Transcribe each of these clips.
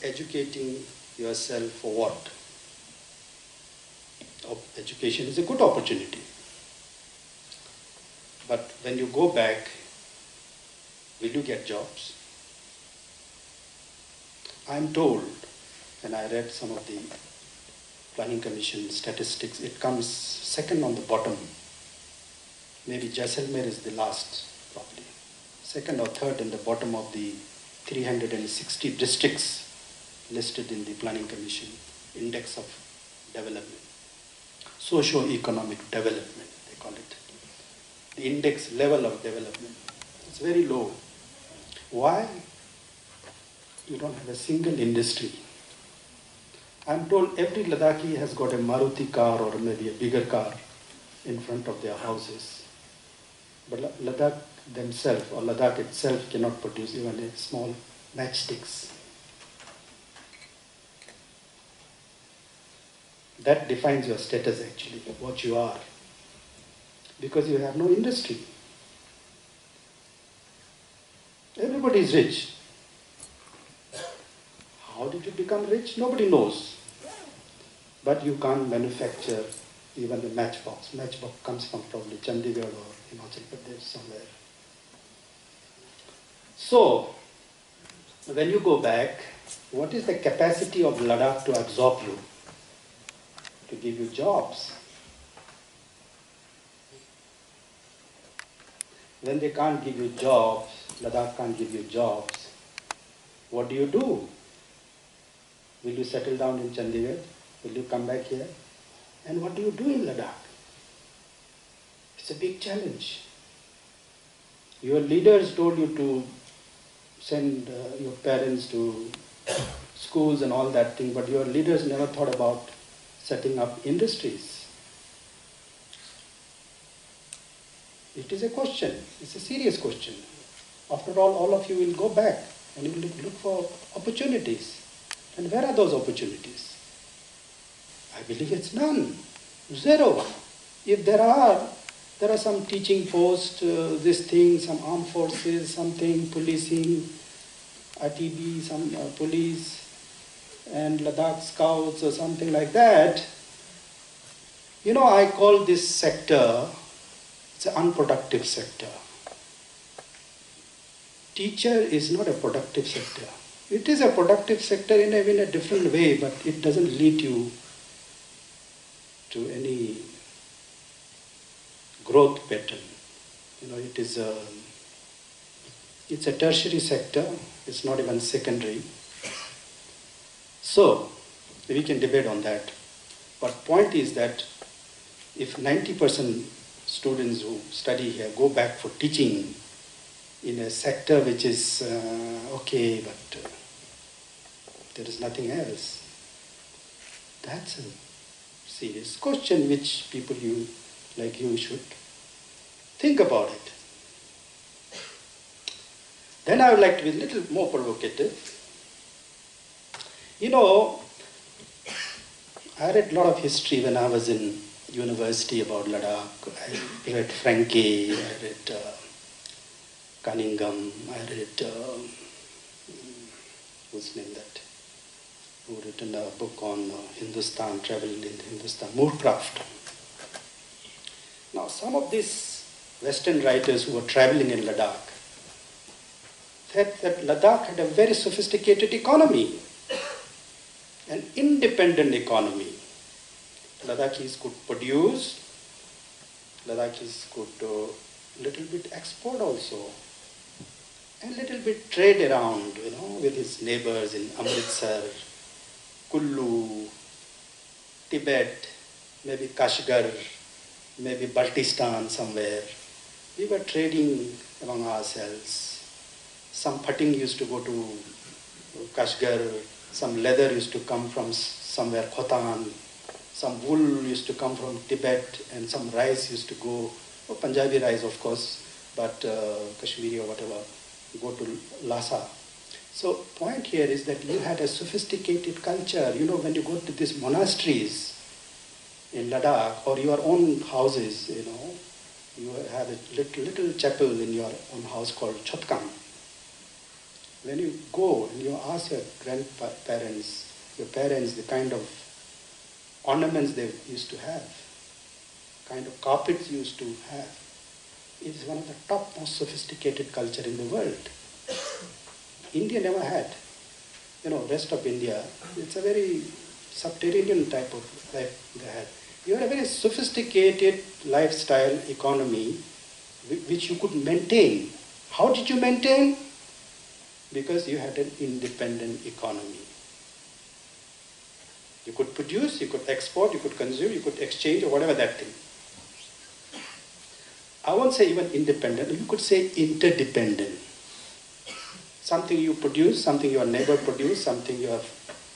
educating yourself for what? Education is a good opportunity. But when you go back, will you get jobs? I'm told, and I read some of the Planning Commission statistics, it comes second on the bottom. Maybe Jaisalmer is the last, probably. Second or third in the bottom of the 360 districts listed in the Planning Commission Index of Development. Socio-economic development, they call it. The index level of development. It's very low. Why? You don't have a single industry. I'm told every Ladakhi has got a Maruti car or maybe a bigger car in front of their houses. But Ladakh themselves or Ladakh itself cannot produce even a small matchsticks. That defines your status actually, what you are. Because you have no industry. Everybody is rich. How did you become rich? Nobody knows. But you can't manufacture even the matchbox. Matchbox comes from probably Chandigarh or Himachal Pradesh somewhere. So, when you go back, what is the capacity of Ladakh to absorb you? To give you jobs. When they can't give you jobs, Ladakh can't give you jobs, what do? Will you settle down in Chandigarh? Will you come back here? And what do you do in Ladakh? It's a big challenge. Your leaders told you to send your parents to schools and all that thing, but your leaders never thought about setting up industries. It is a question. It's a serious question. After all of you will go back and you will look for opportunities. And where are those opportunities? I believe it's none. Zero. If there are some teaching posts, this thing, some armed forces, something, policing, ITB, some police, and Ladakh Scouts or something like that. You know, I call this sector, it's an unproductive sector. Teacher is not a productive sector. It is a productive sector in a different way, but it doesn't lead you to any growth pattern. You know, it's a tertiary sector, it's not even secondary. So, we can debate on that. But point is that if 90% students who study here go back for teaching in a sector which is okay, but there is nothing else, that's a serious question which people like you should think about it. Then I would like to be a little more provocative. You know, I read a lot of history when I was in university about Ladakh. I read Franke, I read Cunningham, I read, whose name that? Who written a book on Hindustan, travel in Hindustan, Moorcraft. Now, some of these Western writers who were traveling in Ladakh said that Ladakh had a very sophisticated economy, an independent economy. Ladakhis could produce, Ladakhis could little bit export also, and little bit trade around, you know, with his neighbors in Amritsar, Kullu, Tibet, maybe Kashgar, maybe Baltistan somewhere. We were trading among ourselves. Some putting used to go to Kashgar, some leather used to come from somewhere, Khotan, some wool used to come from Tibet, and some rice used to go, Punjabi rice of course, but Kashmiri or whatever, go to Lhasa. So point here is that you had a sophisticated culture. You know, when you go to these monasteries in Ladakh or your own houses, you know, you have a little chapel in your own house called Chotkam, When you go and you ask your grandparents, your parents, the kind of ornaments they used to have, kind of carpets used to have, it is one of the top most sophisticated culture in the world. India never had. Rest of India, it's a very subterranean type of life they had. You had a very sophisticated lifestyle economy which you could maintain. How did you maintain? Because you had an independent economy. You could produce, you could export, you could consume, you could exchange, or whatever that thing. I won't say even independent, you could say interdependent. Something you produce, something your neighbor produce, something your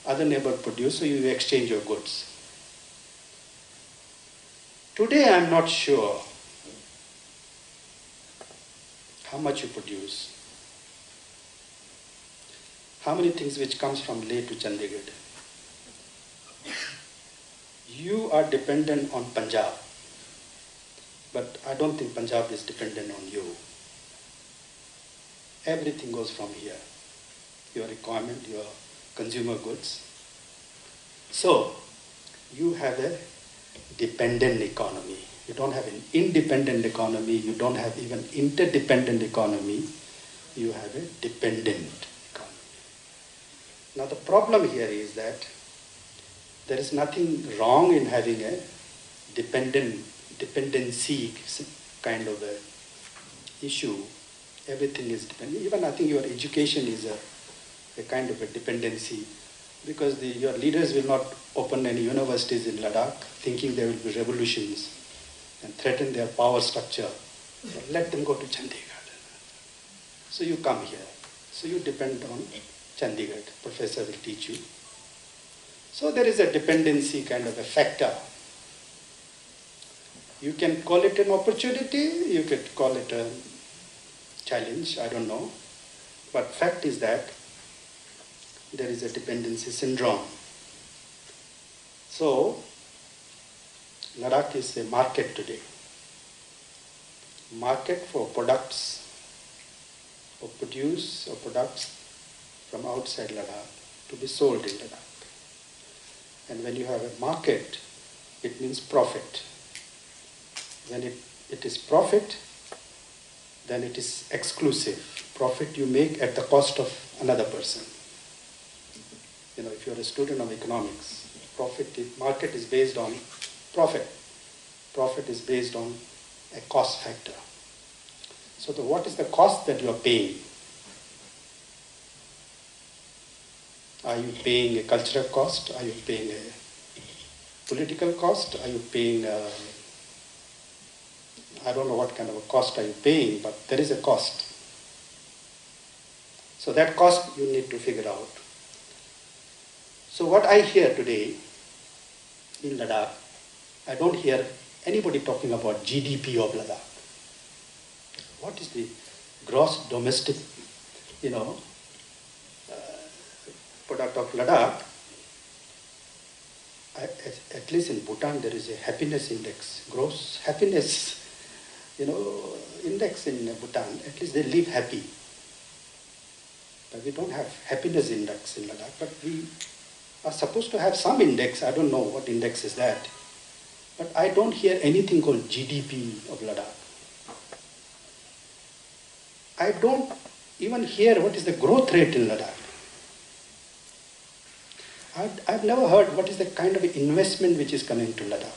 other neighbor produce, so you exchange your goods. Today I'm not sure how much you produce. How many things which comes from Leh to Chandigarh? You are dependent on Punjab, but I don't think Punjab is dependent on you. Everything goes from here. Your requirement, your consumer goods. So, you have a dependent economy. You don't have an independent economy. You don't have even interdependent economy. You have a dependent economy. Now the problem here is that there is nothing wrong in having a dependency kind of a issue. Everything is dependent. Even I think your education is a kind of a dependency, because your leaders will not open any universities in Ladakh thinking there will be revolutions and threaten their power structure. Let them go to Chandigarh. So you come here. So you depend on Chandigarh. Professor will teach you. So there is a dependency kind of a factor. You can call it an opportunity, you could call it a challenge, I don't know. But fact is that there is a dependency syndrome. So, Ladakh is a market today. Market for products, or produce or products from outside Ladakh to be sold in Ladakh. And when you have a market, it means profit. When it is profit, then it is exclusive. Profit you make at the cost of another person. If you're a student of economics, market is based on profit. Profit is based on a cost factor. So what is the cost that you are paying? Are you paying a cultural cost? Are you paying a political cost? Are you paying I don't know what kind of a cost are you paying, but there is a cost. So that cost you need to figure out. So what I hear today in Ladakh, I don't hear anybody talking about GDP of Ladakh. What is the gross domestic, product of Ladakh? At least in Bhutan there is a happiness index, gross happiness index in Bhutan. At least they live happy. But we don't have happiness index in Ladakh, but we are supposed to have some index. I don't know what index is that. But I don't hear anything called GDP of Ladakh. I don't even hear what is the growth rate in Ladakh. I've never heard what is the kind of investment which is coming to Ladakh.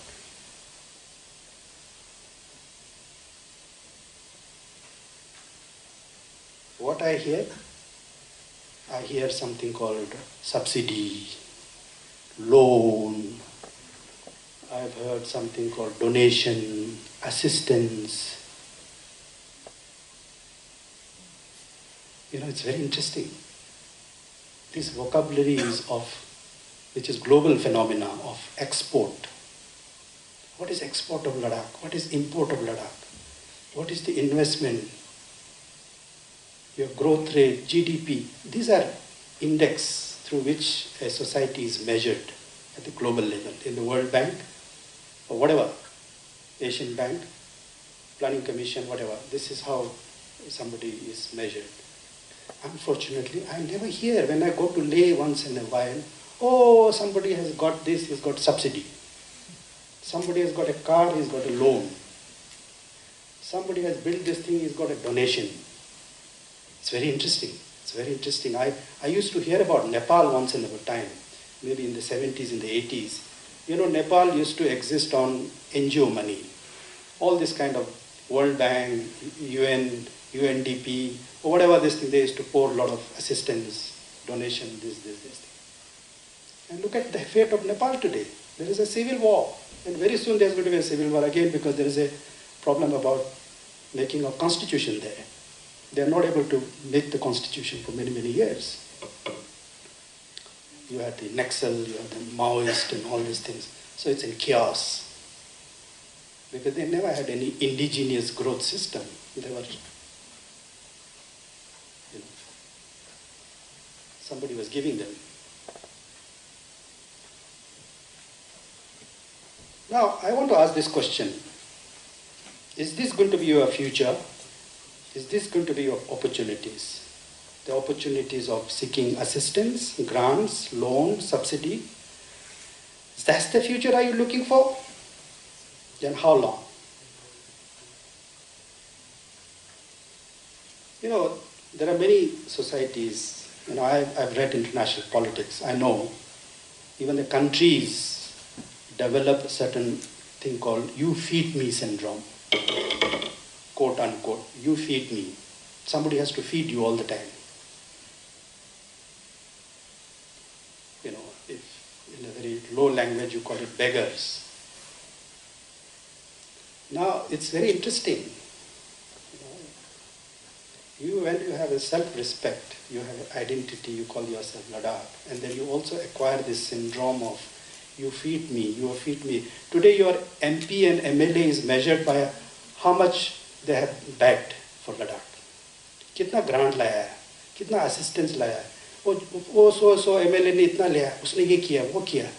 What I hear something called subsidy, loan. I've heard something called donation, assistance. It's very interesting. This vocabulary which is global phenomena of export. What is export of Ladakh? What is import of Ladakh? What is the investment? Your growth rate, GDP. These are index through which a society is measured at the global level. In the World Bank, or whatever, Asian Bank, Planning Commission, whatever. This is how somebody is measured. Unfortunately, I never hear when I go to Leh once in a while, oh, somebody has got this, he's got subsidy. Somebody has got a car, he's got a loan. Somebody has built this thing, he's got a donation. It's very interesting. It's very interesting. I used to hear about Nepal once in a time, maybe in the 70s, in the 80s. You know, Nepal used to exist on NGO money. All this kind of World Bank, UN, UNDP, or whatever this thing, they used to pour a lot of assistance, donation, this thing. And look at the fate of Nepal today. There is a civil war. And very soon there's going to be a civil war again because there is a problem about making a constitution there. They are not able to make the constitution for many, many years. You have the Naxal, you have the Maoist and all these things. So it's in chaos. Because they never had any indigenous growth system. They were, somebody was giving them. Now, I want to ask this question. Is this going to be your future? Is this going to be your opportunities? The opportunities of seeking assistance, grants, loans, subsidy? Is that the future are you looking for? Then how long? You know, there are many societies, you know, I've read international politics. I know even the countries develop a certain thing called you feed me syndrome. Quote unquote, you feed me. Somebody has to feed you all the time. You know, if in a very low language you call it beggars. Now, it's very interesting. When you have a self-respect, you have an identity, you call yourself Ladakh, and then you also acquire this syndrome of you feed me, you feed me. Today your MP and MLA is measured by how much they have begged for Ladakh. कितना grant लाया है, कितना assistance लाया है, वो सो MLA ने इतना लिया, उसने ये किया, वो किया.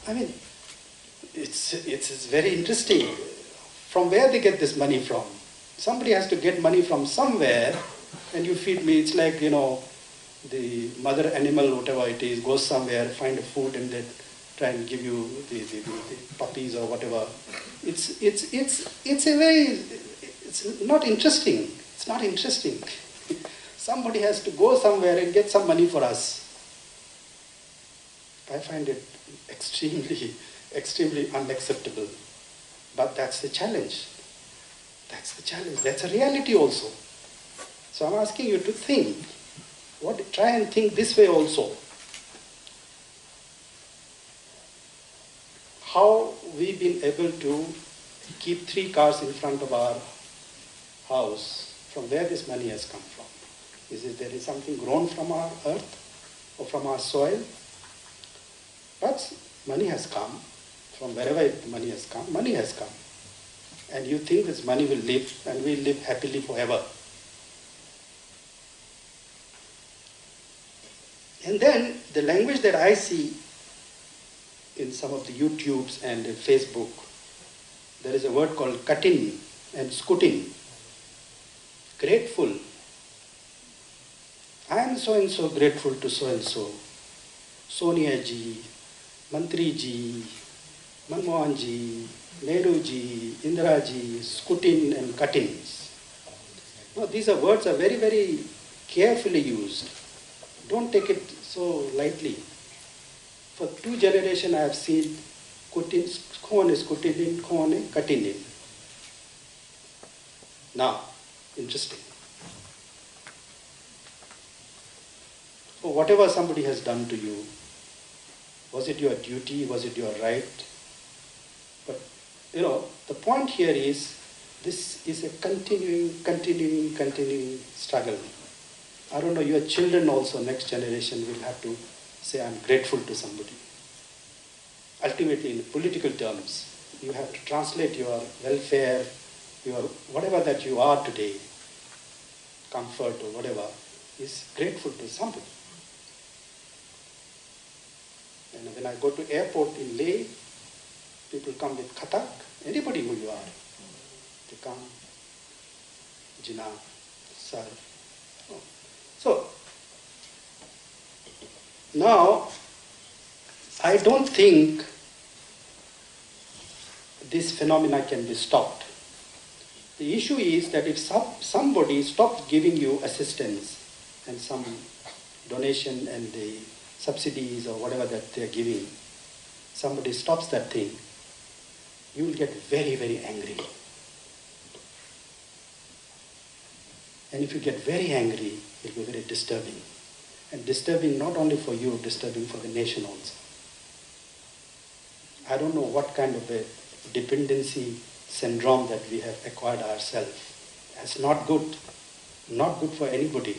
I mean, it's very interesting. From where they get this money from? Somebody has to get money from somewhere, and you feed me. It's like, you know, the mother animal, whatever it is, goes somewhere, find a food, and then try and give you the puppies or whatever. It's not interesting. It's not interesting. Somebody has to go somewhere and get some money for us. I find it extremely unacceptable. But that's the challenge. That's the challenge. That's a reality also. So I'm asking you to think. Try and think this way also. How we've been able to keep 3 cars in front of our house, from where this money has come from. There is something grown from our earth or from our soil? But money has come. From wherever money has come, money has come. And you think this money will live and will live happily forever. And then the language that I see in some of the YouTubes and Facebook, there is a word called cutting and scooting. Grateful. I am so and so grateful to so and so. Sonia ji, Mantri ji, Manmohan ji, Nehru ji, Indira ji, scooting and cuttings. Now these words are very, very carefully used. Don't take it so lightly. For 2 generations I have seen cutting, kone is cutting in, kone cutting in. Now, interesting. So whatever somebody has done to you, was it your duty, was it your right? But, you know, the point here is, this is a continuing struggle. I don't know, your children also, next generation will have to say, I'm grateful to somebody. Ultimately, in political terms, you have to translate your welfare, your whatever that you are today, comfort or whatever, is grateful to somebody. And when I go to airport in Leh, people come with khatak, anybody who you are. They come, Jina, Sir. So, now, I don't think this phenomena can be stopped. The issue is that if somebody stops giving you assistance and some donation and the subsidies or whatever that they are giving, somebody stops that thing, you will get very, very angry. And if you get very angry, it will be very disturbing. And disturbing not only for you, disturbing for the nation also. I don't know what kind of a dependency syndrome that we have acquired ourselves. That's not good for anybody.